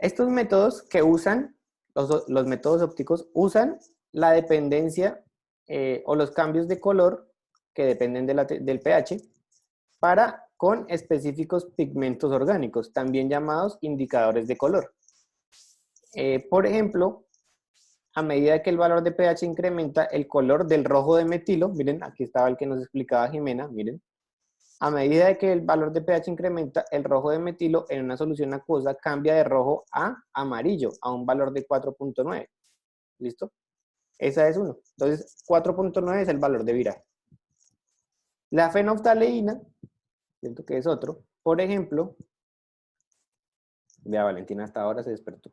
Estos métodos que usan, los métodos ópticos, usan la dependencia o los cambios de color que dependen del pH con específicos pigmentos orgánicos, también llamados indicadores de color. Por ejemplo, a medida que el valor de pH incrementa, el color del rojo de metilo, miren, aquí estaba el que nos explicaba Jimena, miren, a medida de que el valor de pH incrementa, el rojo de metilo en una solución acuosa cambia de rojo a amarillo, a un valor de 4.9. ¿Listo? Esa es uno. Entonces, 4.9 es el valor de viraje. La fenolftaleína, siento que es otro, por ejemplo, vea, Valentina hasta ahora se despertó.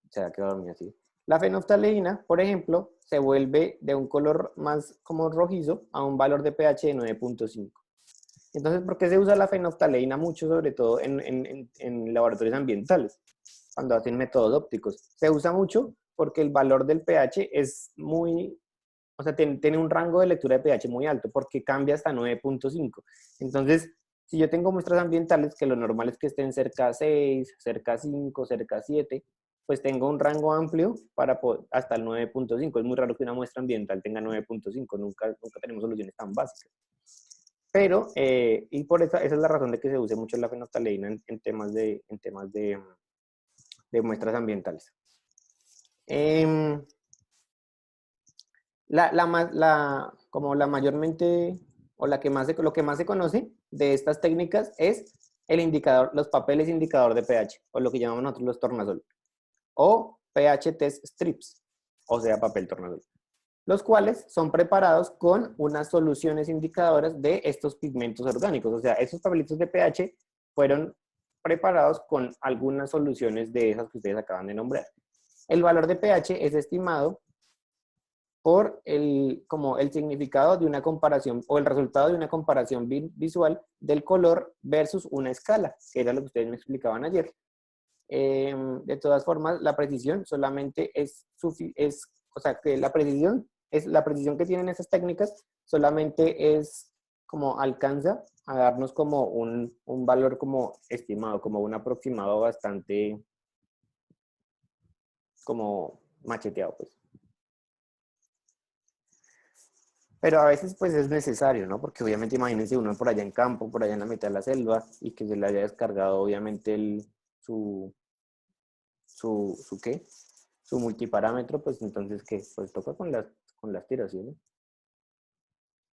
Se ha quedado dormida así. La fenolftaleína, por ejemplo, se vuelve de un color más como rojizo a un valor de pH de 9.5. Entonces, ¿por qué se usa la fenolftaleína mucho, sobre todo en laboratorios ambientales, cuando hacen métodos ópticos? Se usa mucho porque el valor del pH es muy, o sea, tiene un rango de lectura de pH muy alto, porque cambia hasta 9.5. Entonces, si yo tengo muestras ambientales, que lo normal es que estén cerca a 6, cerca a 5, cerca a 7, pues tengo un rango amplio para hasta el 9.5. Es muy raro que una muestra ambiental tenga 9.5, nunca tenemos soluciones tan básicas. Pero, y por esa es la razón de que se use mucho la fenolftaleína en temas de muestras ambientales. Como la mayormente, o lo que más se conoce de estas técnicas es el indicador, los papeles indicador de pH, o lo que llamamos nosotros los tornasol, o pH test strips, o sea, papel tornasol, los cuales son preparados con unas soluciones indicadoras de estos pigmentos orgánicos. O sea, esos papelitos de pH fueron preparados con algunas soluciones de esas que ustedes acaban de nombrar. El valor de pH es estimado por como el significado de una comparación o el resultado de una comparación visual del color versus una escala, que era lo que ustedes me explicaban ayer. De todas formas, la precisión solamente o sea, que la precisión que tienen esas técnicas solamente es como alcanza a darnos como un valor como estimado, como un aproximado bastante como macheteado, pues. Pero a veces pues es necesario, ¿no? Porque obviamente imagínense uno por allá en campo, por allá en la mitad de la selva, y que se le haya descargado obviamente su ¿qué? Su multiparámetro, pues entonces, ¿qué? Pues toca con las tiraciones.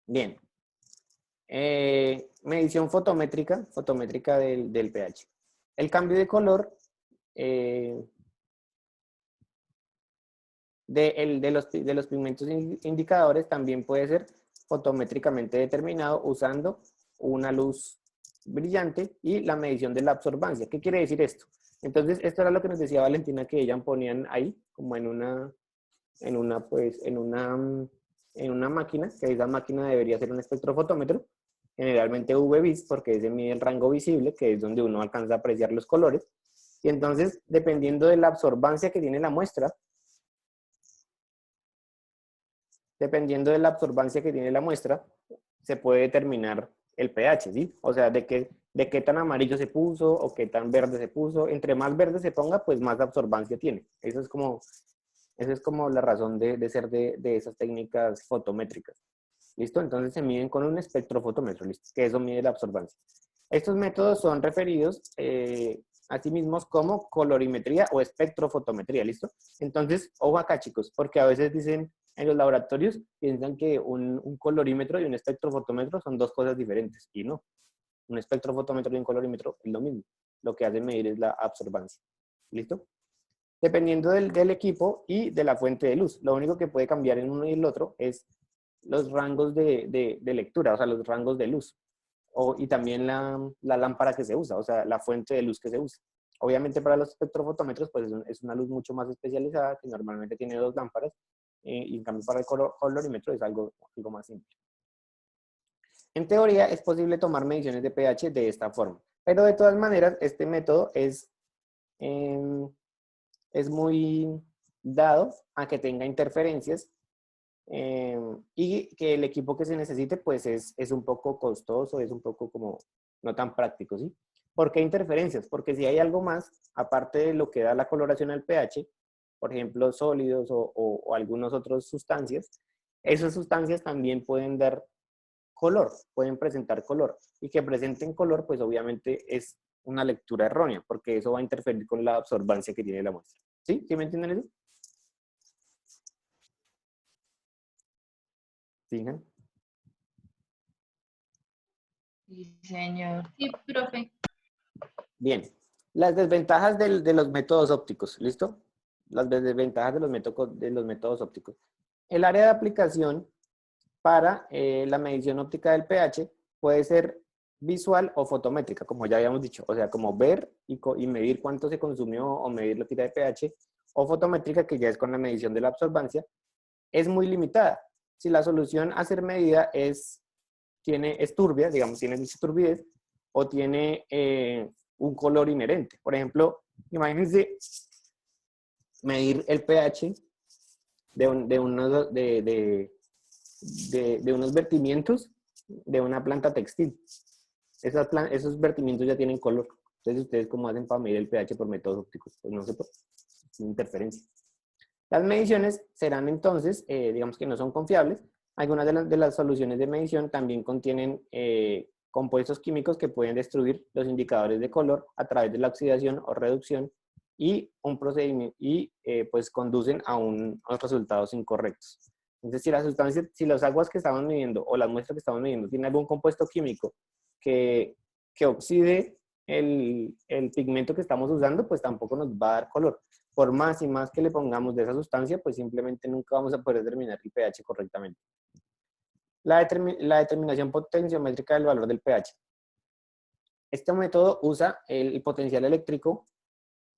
Bien. Medición fotométrica del pH. El cambio de color de los pigmentos indicadores también puede ser fotométricamente determinado usando una luz brillante y la medición de la absorbancia. ¿Qué quiere decir esto? Entonces, esto era lo que nos decía Valentina, que ellas ponían ahí, como en una máquina, que esa máquina debería ser un espectrofotómetro, generalmente UV-Vis, porque ese mide el rango visible, que es donde uno alcanza a apreciar los colores. Y entonces, dependiendo de la absorbancia que tiene la muestra, se puede determinar el pH, ¿sí? O sea, de qué tan amarillo se puso o qué tan verde se puso. Entre más verde se ponga, pues más absorbancia tiene. Esa es como la razón de ser de esas técnicas fotométricas. ¿Listo? Entonces se miden con un espectrofotómetro, ¿listo? Que eso mide la absorbancia. Estos métodos son referidos a sí mismos como colorimetría o espectrofotometría, ¿listo? Entonces, ojo acá, chicos, porque a veces dicen en los laboratorios, piensan que un colorímetro y un espectrofotómetro son dos cosas diferentes, y no. Un espectrofotómetro y un colorímetro es lo mismo. Lo que hace medir es la absorbancia. ¿Listo? Dependiendo del equipo y de la fuente de luz. Lo único que puede cambiar en uno y el otro es los rangos de lectura, o sea, los rangos de luz. Y también la lámpara que se usa, o sea, la fuente de luz que se usa. Obviamente para los espectrofotómetros, pues es una luz mucho más especializada, que normalmente tiene dos lámparas, y en cambio para el colorímetro es algo más simple. En teoría es posible tomar mediciones de pH de esta forma, pero de todas maneras este método es muy dado a que tenga interferencias y que el equipo que se necesite pues es un poco costoso, es un poco como no tan práctico, ¿sí? ¿Por qué interferencias? Porque si hay algo más, aparte de lo que da la coloración al pH, por ejemplo, sólidos o algunas otras sustancias, esas sustancias también pueden dar color, pueden presentar color. Y que presenten color, pues obviamente es una lectura errónea, porque eso va a interferir con la absorbancia que tiene la muestra. ¿Sí? ¿Sí me entienden eso? ¿Fijan? Sí, señor. Sí, profe. Bien. Las desventajas de los métodos ópticos, ¿listo? Las desventajas de los métodos ópticos. El área de aplicación para la medición óptica del pH puede ser visual o fotométrica, como ya habíamos dicho, o sea, como ver y medir cuánto se consumió o medir la tira de pH, o fotométrica, que ya es con la medición de la absorbancia, es muy limitada. Si la solución a ser medida es turbia, digamos, tiene mucha turbidez, o tiene un color inherente. Por ejemplo, imagínense medir el pH de unos vertimientos de una planta textil. Esos vertimientos ya tienen color. Entonces, ¿ustedes cómo hacen para medir el pH por métodos ópticos? Pues no se puede. Sin interferencia. Las mediciones serán entonces, digamos que no son confiables. Algunas de las soluciones de medición también contienen compuestos químicos que pueden destruir los indicadores de color a través de la oxidación o reducción y un procedimiento pues conducen a unos resultados incorrectos. Entonces, si las aguas que estamos midiendo o las muestras que estamos midiendo tienen algún compuesto químico que oxide el pigmento que estamos usando, pues tampoco nos va a dar color. Por más y más que le pongamos de esa sustancia, pues simplemente nunca vamos a poder determinar el pH correctamente. La determinación potenciométrica del valor del pH. Este método usa el potencial eléctrico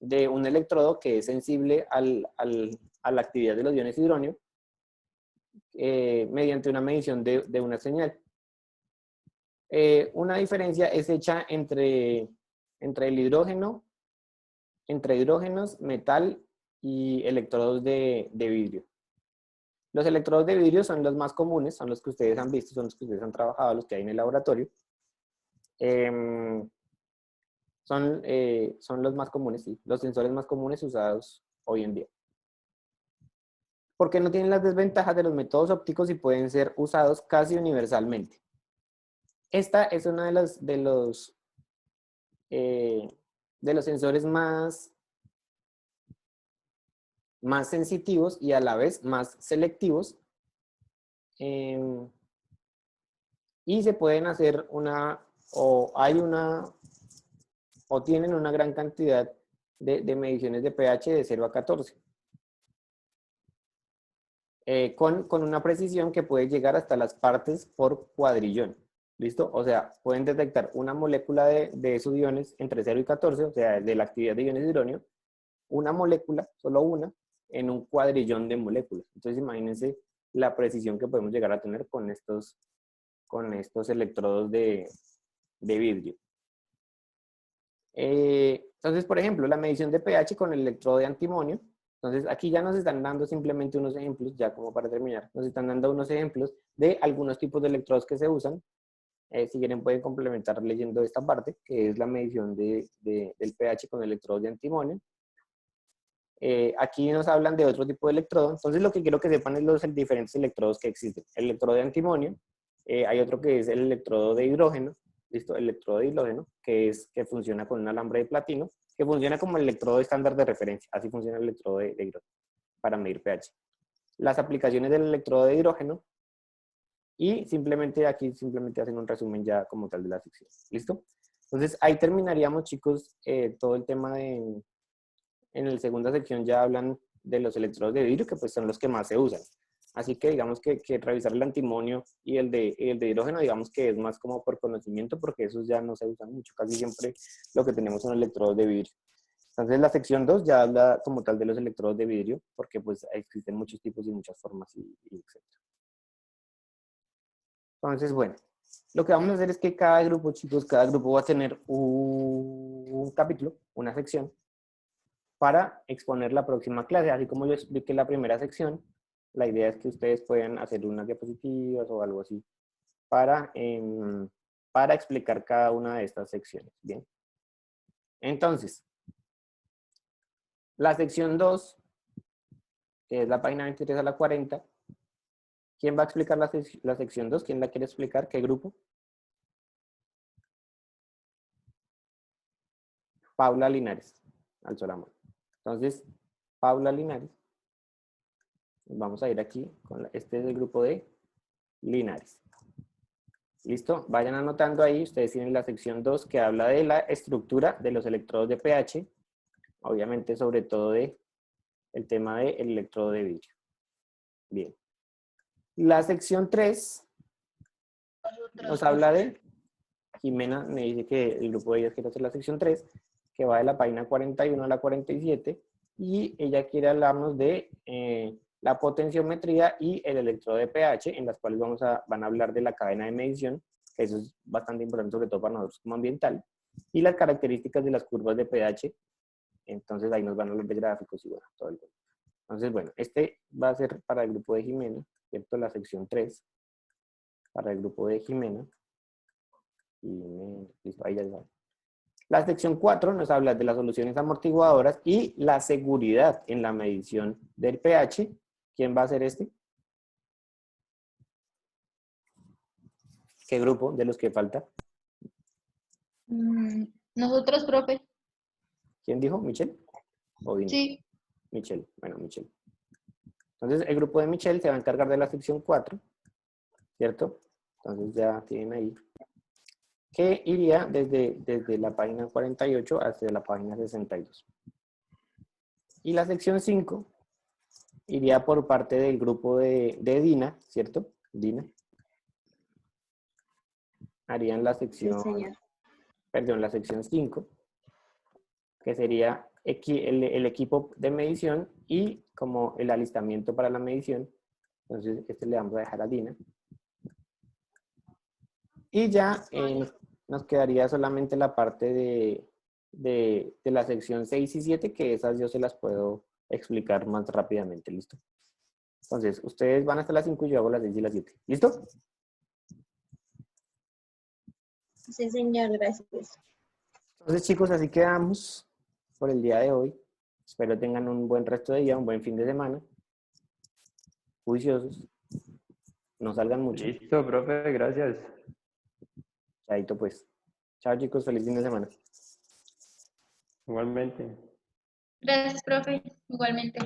de un electrodo que es sensible a la actividad de los iones hidronio mediante una medición de una señal. Una diferencia es hecha entre el hidrógeno, entre hidrógenos, metal y electrodos de vidrio. Los electrodos de vidrio son los más comunes, son los que ustedes han visto, son los que ustedes han trabajado, los que hay en el laboratorio. Son los más comunes, sí, los sensores más comunes usados hoy en día. Porque no tienen las desventajas de los métodos ópticos y pueden ser usados casi universalmente. Esta es una de los sensores más sensitivos y a la vez más selectivos. Y se pueden hacer o tienen una gran cantidad de mediciones de pH de 0 a 14. Con una precisión que puede llegar hasta las partes por cuadrillón. ¿Listo? O sea, pueden detectar una molécula de esos iones entre 0 y 14, o sea, de la actividad de iones de hidronio, una molécula, solo una, en un cuadrillón de moléculas. Entonces, imagínense la precisión que podemos llegar a tener con estos electrodos de vidrio. Entonces, por ejemplo, la medición de pH con el electrodo de antimonio. Entonces, aquí ya nos están dando simplemente unos ejemplos, ya como para terminar, nos están dando unos ejemplos de algunos tipos de electrodos que se usan. Si quieren pueden complementar leyendo esta parte, que es la medición del pH con electrodos de antimonio. Aquí nos hablan de otro tipo de electrodo. Entonces, lo que quiero que sepan es los diferentes electrodos que existen. El electrodo de antimonio, hay otro que es el electrodo de hidrógeno, ¿listo? El electrodo de hidrógeno, que funciona con un alambre de platino, que funciona como el electrodo estándar de referencia. Así funciona el electrodo de hidrógeno para medir pH. Las aplicaciones del electrodo de hidrógeno y aquí simplemente hacen un resumen ya como tal de la sección. ¿Listo? Entonces, ahí terminaríamos, chicos, todo el tema de... En la segunda sección ya hablan de los electrodos de vidrio, que pues son los que más se usan. Así que digamos que revisar el antimonio y el de hidrógeno, digamos que es más como por conocimiento, porque esos ya no se usan mucho. Casi siempre lo que tenemos son electrodos de vidrio. Entonces la sección 2 ya habla como tal de los electrodos de vidrio, porque pues existen muchos tipos y muchas formas y etc. Entonces, bueno, lo que vamos a hacer es que cada grupo, chicos, cada grupo va a tener un capítulo, una sección, para exponer la próxima clase. Así como yo expliqué la primera sección, la idea es que ustedes puedan hacer unas diapositivas o algo así para explicar cada una de estas secciones. Bien. Entonces, la sección 2, que es la página 23 a la 40, ¿quién va a explicar la sección 2? ¿Quién la quiere explicar? ¿Qué grupo? Paula Linares, alzó la mano. Entonces, Paula Linares, vamos a ir aquí, este es el grupo de Linares. ¿Listo? Vayan anotando ahí, ustedes tienen la sección 2 que habla de la estructura de los electrodos de pH, obviamente sobre todo de el tema del electrodo de vidrio. Bien. La sección 3 nos habla de, Jimena me dice que el grupo de ellas quiere hacer la sección 3, que va de la página 41 a la 47, y ella quiere hablarnos de la potenciometría y el electrodo de pH, en las cuales van a hablar de la cadena de medición, que eso es bastante importante, sobre todo para nosotros como ambiental, y las características de las curvas de pH. Entonces ahí nos van a hablar de gráficos y bueno, todo el tema. Entonces, bueno, este va a ser para el grupo de Jimena, ¿cierto? La sección 3, para el grupo de Jimena. Y listo, ahí ya está. La sección 4 nos habla de las soluciones amortiguadoras y la seguridad en la medición del pH. ¿Quién va a hacer este? ¿Qué grupo de los que falta? Nosotros, profe. ¿Quién dijo? ¿Michelle? ¿O Dina? Sí. Michelle. Bueno, Michelle. Entonces, el grupo de Michelle se va a encargar de la sección 4, ¿cierto? Entonces, ya tienen ahí. Que iría desde la página 48 hasta la página 62. Y la sección 5 iría por parte del grupo de Dina, ¿cierto? Dina. Harían la sección, perdón, la sección 5, que sería el equipo de medición y como el alistamiento para la medición. Entonces, este le vamos a dejar a Dina. Y ya nos quedaría solamente la parte de la sección 6 y 7, que esas yo se las puedo explicar más rápidamente, ¿listo? Entonces, ustedes van hasta las 5 y yo hago las 6 y las 7. ¿Listo? Sí, señor, gracias. Entonces, chicos, así quedamos por el día de hoy. Espero tengan un buen resto de día, un buen fin de semana. Juiciosos. No salgan mucho. Listo, profe, gracias. Chaito, pues. Chao, chicos. Feliz fin de semana. Igualmente. Gracias, profe. Igualmente.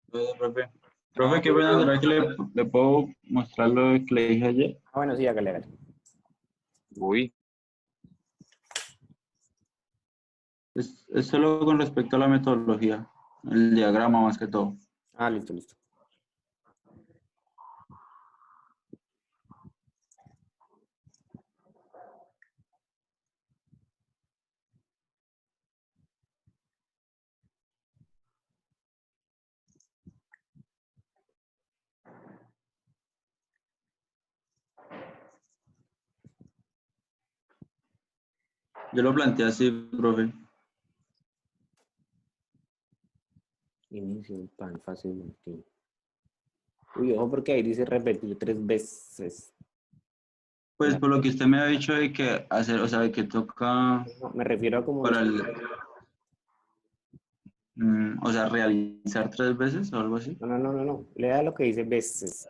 Gracias, profe. Profe, qué pena, ¿será que le puedo mostrar lo que le dije ayer? Ah, bueno, sí, hágale, hágale. Uy. Es solo con respecto a la metodología, el diagrama más que todo. Ah, listo, listo. Yo lo planteé así, profe. Inicio el pan, fase 21. Uy, ojo, porque ahí dice repetir 3 veces. Pues por lo que usted me ha dicho de que hacer, o sea, de que toca No, me refiero a como... para el, o sea, realizar 3 veces o algo así. No. Lea lo que dice veces.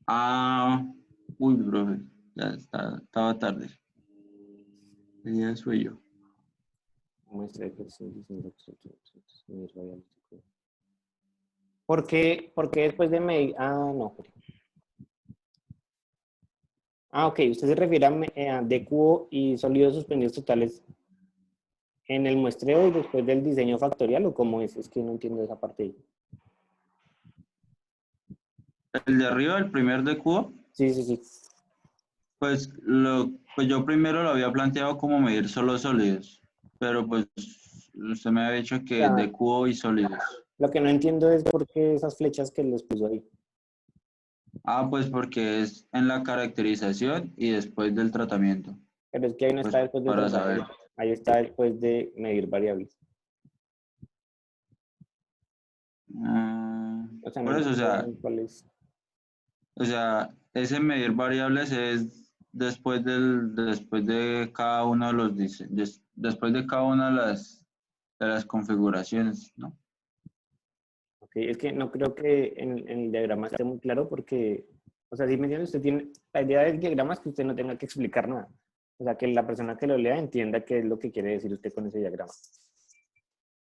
Ah, uy, profe, ya estaba tarde. Tenía sueño. Muestra de ejercicio, medir variables. ¿Por qué después de medir? Ah, no. Ah, ok. Usted se refiere a de cubo y sólidos suspendidos totales en el muestreo y después del diseño factorial, ¿o cómo es? Es que no entiendo esa parte ahí. El de arriba, el primer de cubo, Sí. pues yo primero lo había planteado como medir solo sólidos, pero pues usted me había dicho que de cubo y sólidos. Lo que no entiendo es por qué esas flechas que les puso ahí. Ah, pues porque es en la caracterización y después del tratamiento. Pero es que ahí no Pues está después de para tratar. saber. Ahí está después de medir variables. O sea, no Por eso, entiendo cuál es. o sea, ese medir variables es después de cada uno de los después de cada una de las configuraciones, ¿no? Ok, es que no creo que en el diagrama esté muy claro porque, o sea, si me entiende, usted tiene, la idea del diagrama es que usted no tenga que explicar nada. O sea, que la persona que lo lea entienda qué es lo que quiere decir usted con ese diagrama.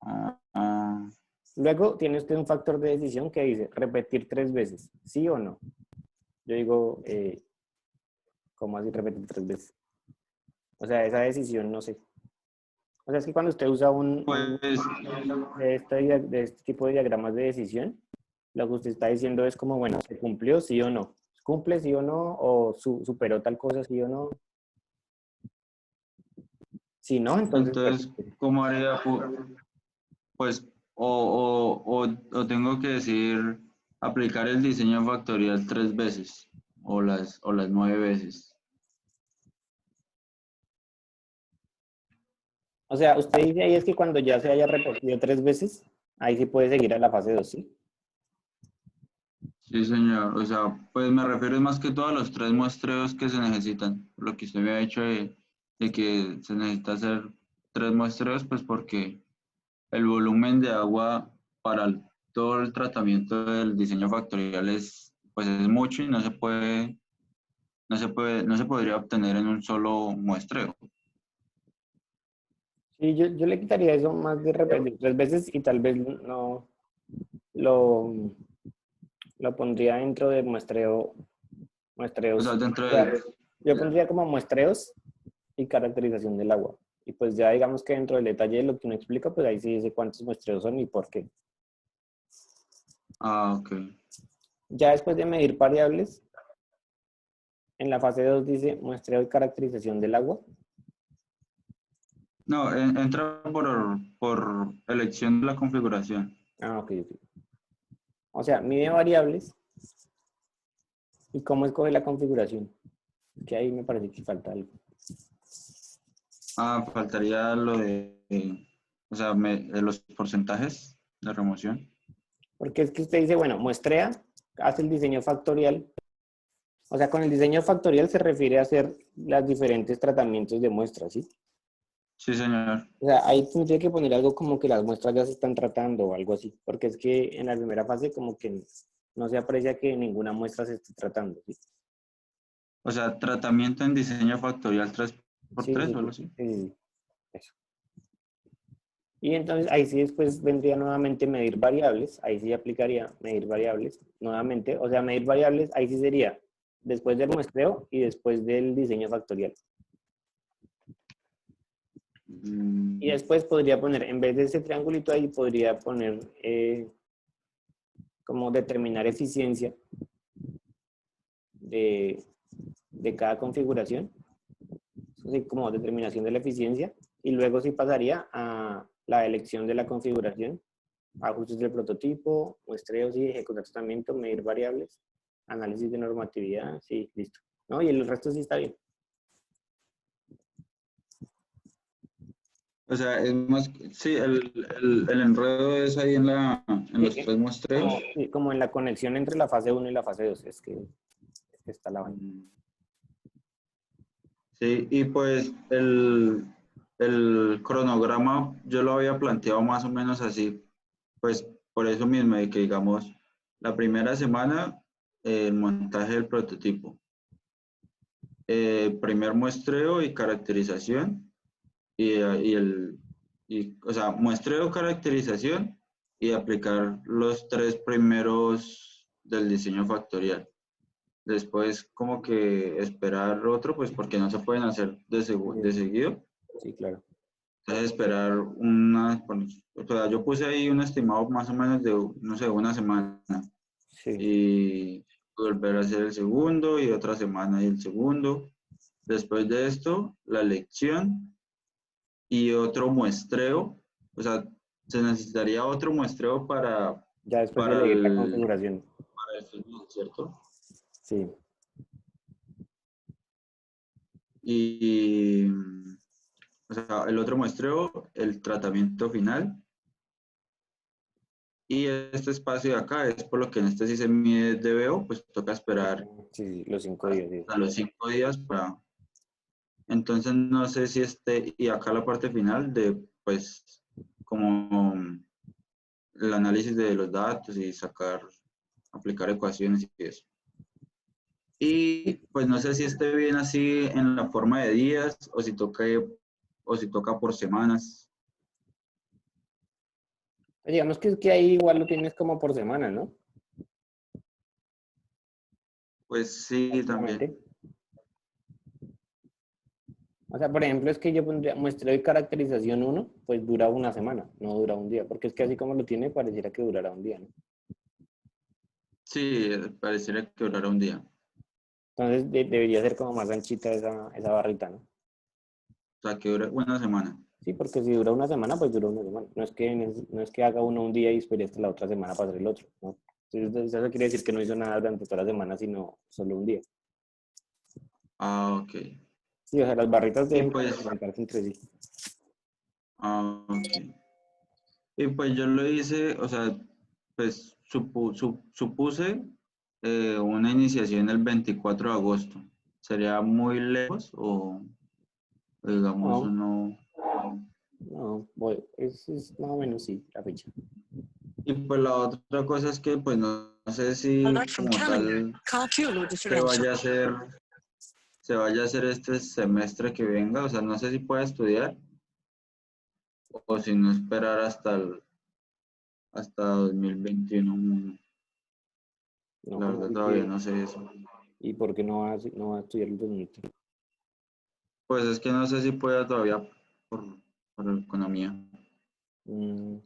Ah, ah, Luego tiene usted un factor de decisión que dice repetir 3 veces, ¿sí o no? Yo digo, ¿cómo así repetir 3 veces? O sea, esa decisión, no sé. O sea, es que cuando usted usa pues, de este tipo de diagramas de decisión, lo que usted está diciendo es como, bueno, ¿se cumplió sí o no? ¿Cumple sí o no? ¿O superó tal cosa sí o no? Si no, entonces, entonces, ¿cómo haría? Pues, o tengo que decir, aplicar el diseño factorial 3 veces, o las 9 veces. o sea, usted dice ahí es que cuando ya se haya repetido 3 veces, ahí sí puede seguir a la fase 2, ¿sí? Sí, señor. O sea, pues me refiero más que todo a los 3 muestreos que se necesitan. Lo que usted me ha dicho de que se necesita hacer 3 muestreos, pues porque el volumen de agua para todo el tratamiento del diseño factorial pues es mucho y no se podría obtener en un solo muestreo. Sí, yo le quitaría eso más de repetir 3 veces y tal vez no lo, lo pondría dentro de O sea, muestreos. dentro O sea, de, yo pondría como muestreos y caracterización del agua. Y pues ya digamos que dentro del detalle de lo que uno explica, pues ahí sí dice cuántos muestreos son y por qué. ok. Ya después de medir variables, en la fase 2 dice muestreo y caracterización del agua. No, entra por elección de la configuración. Ah, ok, ok. O sea, mide variables y cómo escoge la configuración. Que ahí me parece que falta algo. Faltaría lo o sea, de los porcentajes de remoción. Porque es que usted dice, bueno, muestrea, hace el diseño factorial. O sea, con el diseño factorial se refiere a hacer los diferentes tratamientos de muestras, ¿sí? Sí, señor. O sea, ahí tendría que poner algo como que las muestras ya se están tratando o algo así, porque es que en la primera fase como que no se aprecia que ninguna muestra se esté tratando, ¿sí? O sea, tratamiento en diseño factorial 3 por Sí, 3 sí, o algo sí, así. sí, sí, eso. Y entonces ahí sí después vendría nuevamente medir variables, ahí sí aplicaría medir variables nuevamente, o sea, medir variables, ahí sí sería después del muestreo y después del diseño factorial. Y después podría poner, en vez de ese triangulito ahí, podría poner como determinar eficiencia de, de cada configuración, así como determinación de la eficiencia, y luego sí pasaría a la elección de la configuración, ajustes del prototipo, muestreos y ejecutar tratamiento, medir variables, análisis de normatividad, sí, listo. ¿No? Y el resto sí está bien. O sea, es más, sí, el enredo es ahí en Sí, los 3 muestreos. sí, como en la conexión entre la fase 1 y la fase 2, es que está la vaina. Sí, y pues el cronograma yo lo había planteado más o menos así, pues por eso mismo, de que digamos, la primera semana el montaje del prototipo, primer muestreo y caracterización, o sea, muestreo, caracterización y aplicar los 3 primeros del diseño factorial. Después como que esperar otro, pues porque no se pueden hacer de seguido. Sí, claro. Entonces esperar o sea, yo puse ahí un estimado más o menos de, no sé, una semana. Sí. Y volver a hacer el segundo y otra semana y el segundo. Después de esto, la lección y otro muestreo. O sea, se necesitaría otro muestreo Ya después de para leer la el, configuración. para el final, ¿cierto? Sí. Y, o sea, el otro muestreo, el tratamiento final. Y este espacio de acá es por lo que en este sí se mide DBO, pues toca esperar Sí, los 5 días, sí. a los 5 días Entonces no sé si y acá la parte final de, pues, como el análisis de los datos y aplicar ecuaciones y eso. Y pues no sé si esté bien así en la forma de días o si toca por semanas. Digamos que es que ahí igual lo tienes como por semana, ¿no? Pues sí, también. Prácticamente. O sea, por ejemplo, es que yo pondría muestreo y caracterización 1, pues dura una semana, no dura un día, porque es que así como lo tiene, pareciera que durará un día, ¿no? Sí, pareciera que durará un día. Entonces debería ser como más anchita esa barrita, ¿no? O sea, que dure una semana. Sí, porque si dura una semana, pues dura una semana. No es que haga uno un día y espere hasta la otra semana para hacer el otro, ¿no? Entonces, eso quiere decir que no hizo nada durante toda la semana, sino solo un día. Ah, ok. Sí, o sea, las barritas Y deben pues, complementarse entre sí. ok. Y pues yo lo hice, o sea, pues supuse una iniciación el 24 de agosto. ¿Sería muy lejos o digamos No, uno? no, es más o menos sí, la fecha. Y pues la otra cosa es que pues no sé si Alert from como calendar. tal Call fuel se vaya a hacer este semestre que venga, o sea, no sé si pueda estudiar o si no esperar hasta 2021. No, La como verdad así todavía que, no sé eso. ¿y por qué no va a estudiar el 2020? Pues es que no sé si pueda todavía por economía. Mm,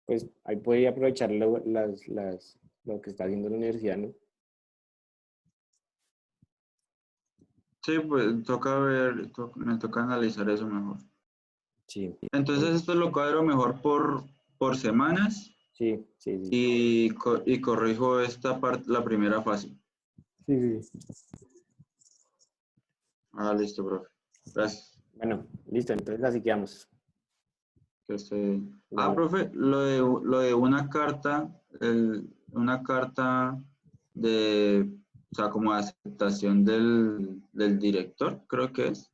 pues ahí puede aprovechar lo que está haciendo la universidad, ¿no? Sí, pues toca ver, me toca analizar eso mejor. Sí, Entonces esto lo cuadro mejor por semanas sí, sí, sí. y corrijo esta parte, la primera fase. Sí, sí. Ah, listo, profe. Gracias. Bueno, listo, entonces así quedamos. Ah, Bueno, profe, lo de una carta, una carta de, o sea, como de aceptación del director, creo que es.